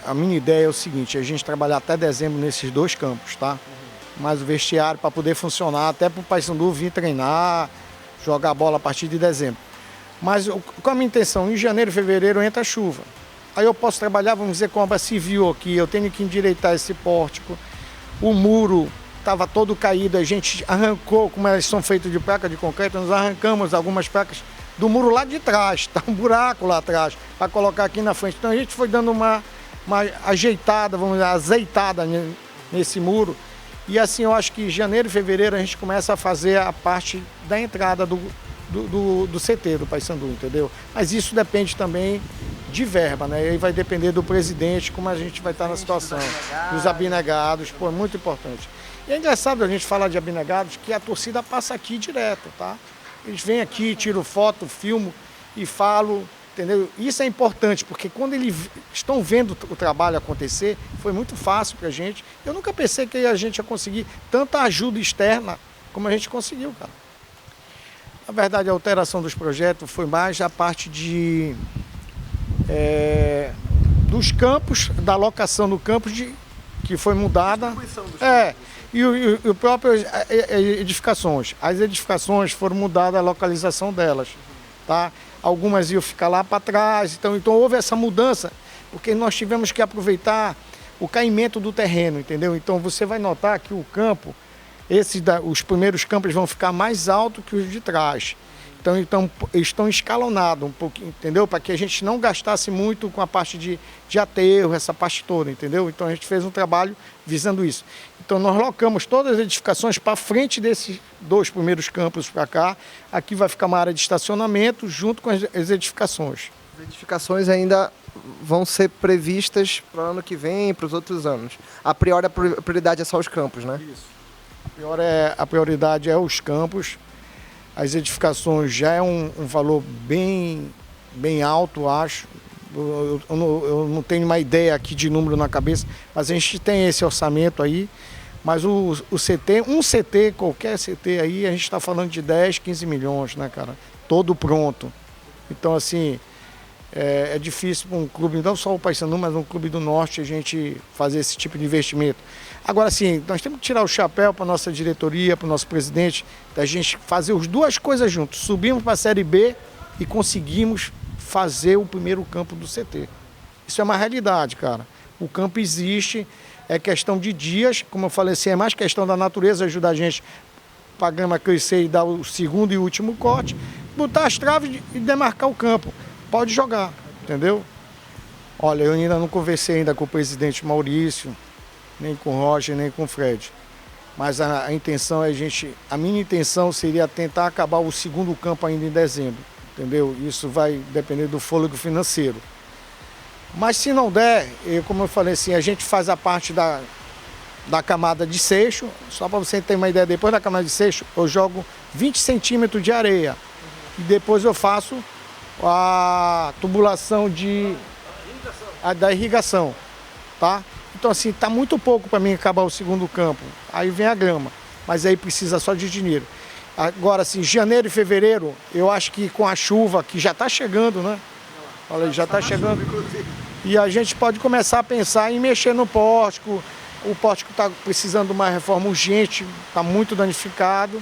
A minha ideia é o seguinte, a gente trabalhar até dezembro nesses 2 campos, tá? Mais o vestiário para poder funcionar, até para o Paysandu vir treinar, jogar bola a partir de dezembro. Mas com a minha intenção, em janeiro e fevereiro entra a chuva. Aí eu posso trabalhar, vamos dizer, com obra civil aqui, eu tenho que endireitar esse pórtico. O muro estava todo caído, a gente arrancou, como elas são feitas de placa de concreto, nós arrancamos algumas placas do muro lá de trás, está um buraco lá atrás, para colocar aqui na frente. Então a gente foi dando uma ajeitada, vamos dizer, azeitada nesse muro. E assim, eu acho que em janeiro e fevereiro a gente começa a fazer a parte da entrada do CT do Paysandu, entendeu? Mas isso depende também de verba, né? E aí vai depender do presidente, como a gente vai estar na situação. Dos abnegados, pô, é muito importante. E é engraçado a gente falar de abnegados, que a torcida passa aqui direto, tá? Eles vêm aqui, tiram foto, filmo e falam. Entendeu? Isso é importante, porque quando eles estão vendo o trabalho acontecer, foi muito fácil para a gente. Eu nunca pensei que a gente ia conseguir tanta ajuda externa como a gente conseguiu, cara. Na verdade, a alteração dos projetos foi mais a parte dos campos, da locação do campo que foi mudada. E o próprio edificações. As edificações foram mudadas a localização delas, tá? Algumas iam ficar lá para trás, então houve essa mudança, porque nós tivemos que aproveitar o caimento do terreno, entendeu? Então você vai notar que o campo, os primeiros campos vão ficar mais altos que os de trás. Então estão escalonados um pouquinho, entendeu? Para que a gente não gastasse muito com a parte de aterro, essa parte toda, entendeu? Então a gente fez um trabalho visando isso. Então nós locamos todas as edificações para frente desses 2 primeiros campos para cá. Aqui vai ficar uma área de estacionamento junto com as edificações. As edificações ainda vão ser previstas para o ano que vem e para os outros anos. A priori a prioridade é só os campos, né? Isso. A prioridade é os campos. As edificações já é um valor bem alto, acho. Eu não tenho uma ideia aqui de número na cabeça, mas a gente tem esse orçamento aí. Mas o CT, qualquer CT aí, a gente está falando de 10, 15 milhões, né, cara? Todo pronto. Então, assim, é difícil para um clube, não só o Paysandu, mas um clube do Norte, a gente fazer esse tipo de investimento. Agora, sim, nós temos que tirar o chapéu para a nossa diretoria, para o nosso presidente, da gente fazer as 2 coisas juntos. Subimos para a Série B e conseguimos fazer o primeiro campo do CT. Isso é uma realidade, cara. O campo existe, é questão de dias, como eu falei assim, é mais questão da natureza ajudar a gente para a grama crescer e dar o segundo e último corte, botar as traves e demarcar o campo. Pode jogar, entendeu? Olha, eu ainda não conversei ainda com o presidente Maurício, nem com o Roger, nem com o Fred. Mas a intenção é a minha intenção seria tentar acabar o segundo campo ainda em dezembro, entendeu? Isso vai depender do fôlego financeiro. Mas se não der, como eu falei assim, a gente faz a parte da camada de seixo, só para você ter uma ideia, depois da camada de seixo eu jogo 20 centímetros de areia e depois eu faço a tubulação da irrigação, tá? Então assim, tá muito pouco para mim acabar o segundo campo, aí vem a grama, mas aí precisa só de dinheiro. Agora assim, janeiro e fevereiro, eu acho que com a chuva, que já está chegando, né? Olha, já está chegando. E a gente pode começar a pensar em mexer no pórtico. O pórtico está precisando de uma reforma urgente, está muito danificado.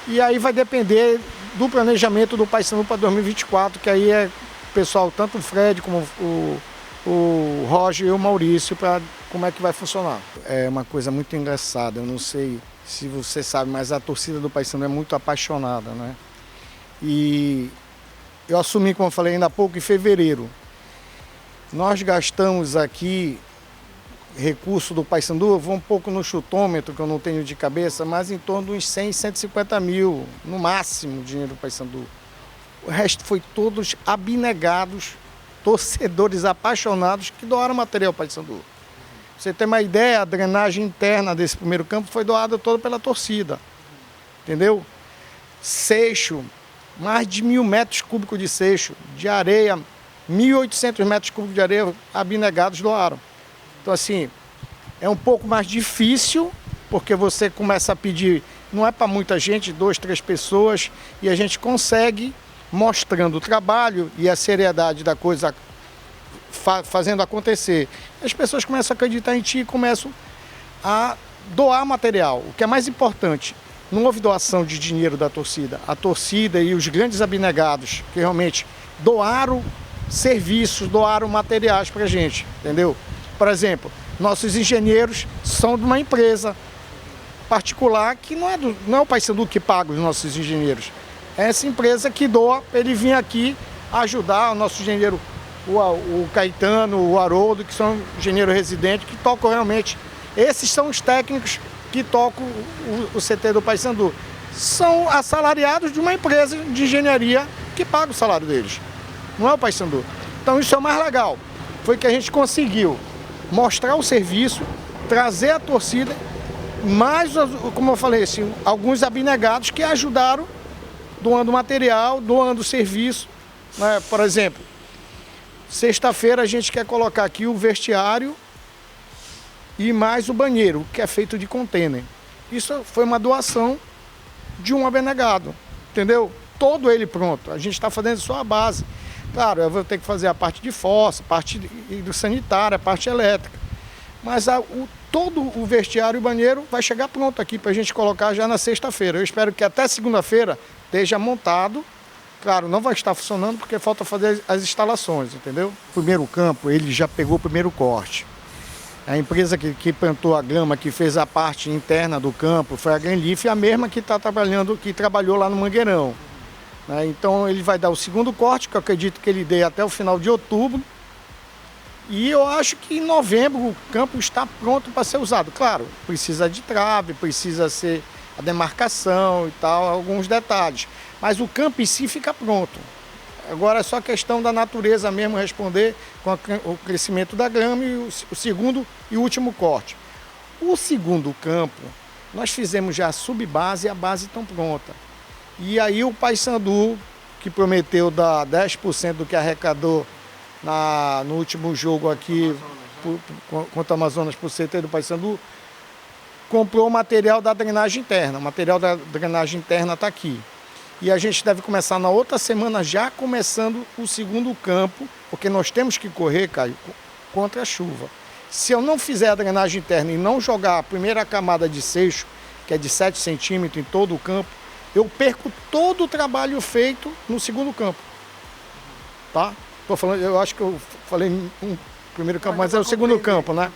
E aí vai depender do planejamento do Paysandu para 2024, que aí é o pessoal, tanto o Fred como o Roger e o Maurício, para como é que vai funcionar. É uma coisa muito engraçada, eu não sei se você sabe, mas a torcida do Paysandu é muito apaixonada, né? E eu assumi, como eu falei ainda há pouco, em fevereiro. Nós gastamos aqui recurso do Paysandu, eu vou um pouco no chutômetro, que eu não tenho de cabeça, mas em torno de uns 100, 150 mil, no máximo, dinheiro do Paysandu. O resto foi todos abnegados, torcedores apaixonados que doaram material ao Paysandu. Pra você ter uma ideia, a drenagem interna desse primeiro campo foi doada toda pela torcida, entendeu? Seixo, mais de 1.000 metros cúbicos de seixo, de areia, 1.800 metros cúbicos de areia abnegados doaram. Então, assim, é um pouco mais difícil, porque você começa a pedir, não é para muita gente, 2, 3 pessoas, e a gente consegue, mostrando o trabalho e a seriedade da coisa, fazendo acontecer. As pessoas começam a acreditar em ti e começam a doar material. O que é mais importante, não houve doação de dinheiro da torcida. A torcida e os grandes abnegados, que realmente doaram serviços, doaram materiais para a gente, entendeu? Por exemplo, nossos engenheiros são de uma empresa particular que não é o Paysandu que paga os nossos engenheiros. É essa empresa que doa, ele vir aqui ajudar o nosso engenheiro, o Caetano, o Haroldo, que são engenheiros residentes, que tocam realmente. Esses são os técnicos que tocam o CT do Paysandu. São assalariados de uma empresa de engenharia que paga o salário deles. Não é o Paysandu. Então isso é o mais legal. Foi que a gente conseguiu mostrar o serviço, trazer a torcida, mas, como eu falei, assim, alguns abnegados que ajudaram doando material, doando serviço, né? Por exemplo, sexta-feira a gente quer colocar aqui o vestiário e mais o banheiro, que é feito de container. Isso foi uma doação de um abnegado, entendeu? Todo ele pronto, a gente está fazendo só a base. Claro, eu vou ter que fazer a parte de fossa, parte sanitária, a parte elétrica. Mas todo o vestiário e o banheiro vai chegar pronto aqui para a gente colocar já na sexta-feira. Eu espero que até segunda-feira esteja montado. Claro, não vai estar funcionando porque falta fazer as instalações, entendeu? O primeiro campo, ele já pegou o primeiro corte. A empresa que plantou a grama, que fez a parte interna do campo, foi a Granlif, a mesma que trabalhou lá no Mangueirão. Então ele vai dar o segundo corte, que eu acredito que ele dê até o final de outubro. E eu acho que em novembro o campo está pronto para ser usado. Claro, precisa de trave, precisa ser a demarcação e tal, alguns detalhes. Mas o campo em si fica pronto. Agora é só questão da natureza mesmo responder com o crescimento da grama e o segundo e último corte. O segundo campo, nós fizemos já a subbase e a base estão pronta. E aí o Paysandu, que prometeu dar 10% do que arrecadou no último jogo aqui contra o Amazonas por CT do Paysandu, comprou o material da drenagem interna. O material da drenagem interna está aqui. E a gente deve começar na outra semana, já começando o segundo campo, porque nós temos que correr, Caio, contra a chuva. Se eu não fizer a drenagem interna e não jogar a primeira camada de seixo, que é de 7 centímetros em todo o campo, eu perco todo o trabalho feito no segundo campo. Tá? Tô falando, eu acho que eu falei um primeiro campo, mas é o segundo campo, né?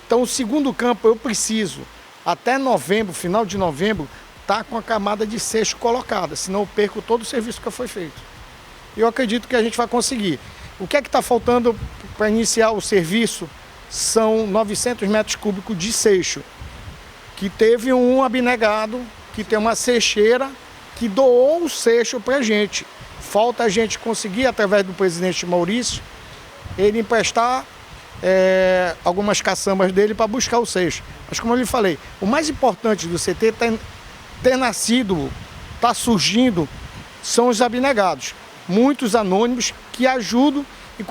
Então o segundo campo eu preciso, até novembro, final de novembro, tá com a camada de seixo colocada, senão eu perco todo o serviço que foi feito. Eu acredito que a gente vai conseguir. O que é que está faltando para iniciar o serviço? São 900 metros cúbicos de seixo, que teve um abnegado, que tem uma seixeira, que doou o seixo para a gente. Falta a gente conseguir, através do presidente Maurício, ele emprestar algumas caçambas dele para buscar o seixo. Mas como eu lhe falei, o mais importante do CT ter nascido, está surgindo, são os abnegados. Muitos anônimos que ajudaram e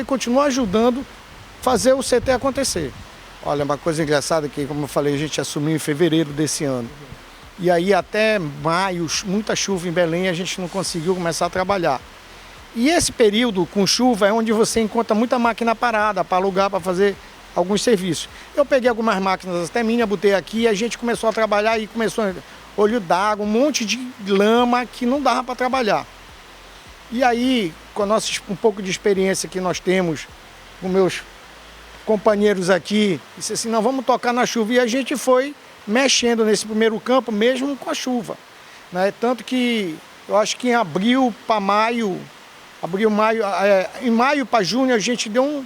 continuam ajudando a fazer o CT acontecer. Olha, uma coisa engraçada que, como eu falei, a gente assumiu em fevereiro desse ano. E aí até maio, muita chuva em Belém, a gente não conseguiu começar a trabalhar. E esse período com chuva é onde você encontra muita máquina parada para alugar, para fazer alguns serviços. Eu peguei algumas máquinas até minha, botei aqui e a gente começou a trabalhar e começou olho d'água, um monte de lama que não dava para trabalhar. E aí, com um pouco de experiência que nós temos com meus companheiros aqui, disse assim, não, vamos tocar na chuva. E a gente foi mexendo nesse primeiro campo, mesmo com a chuva. Né? Tanto que eu acho que em abril para maio, em maio para junho, a gente deu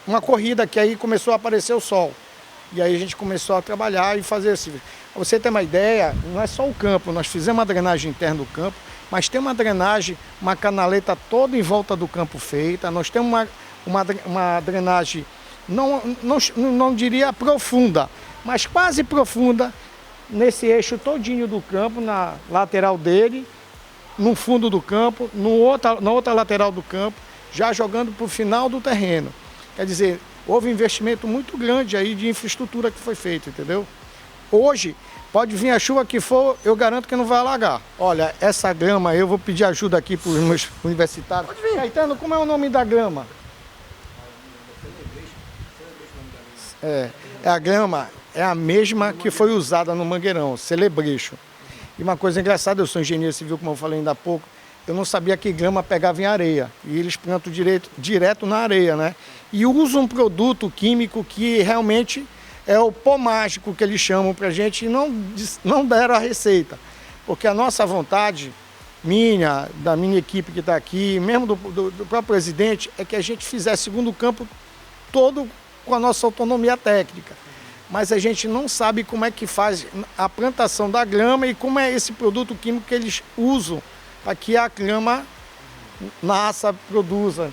uma corrida que aí começou a aparecer o sol. E aí a gente começou a trabalhar e fazer assim. Pra você ter uma ideia, não é só o campo, nós fizemos uma drenagem interna do campo, mas tem uma drenagem, uma canaleta toda em volta do campo feita, nós temos uma drenagem, não diria profunda, mas quase profunda, nesse eixo todinho do campo, na lateral dele, no fundo do campo, na outra lateral do campo, já jogando para o final do terreno. Quer dizer, houve um investimento muito grande aí de infraestrutura que foi feito, entendeu? Hoje, pode vir a chuva que for, eu garanto que não vai alagar. Olha, essa grama, eu vou pedir ajuda aqui para os meus universitários. Pode vir. Caetano, como é o nome da grama? A grama é a mesma que foi usada no Mangueirão, Celebrecho. E uma coisa engraçada, eu sou engenheiro civil, como eu falei ainda há pouco, eu não sabia que grama pegava em areia. E eles plantam direto na areia, né? E usam um produto químico que realmente é o pó mágico que eles chamam para a gente e não deram a receita. Porque a nossa vontade, minha, da minha equipe que está aqui, mesmo do próprio presidente, é que a gente fizesse segundo campo todo com a nossa autonomia técnica. Mas a gente não sabe como é que faz a plantação da grama e como é esse produto químico que eles usam para que a grama nasça, produza.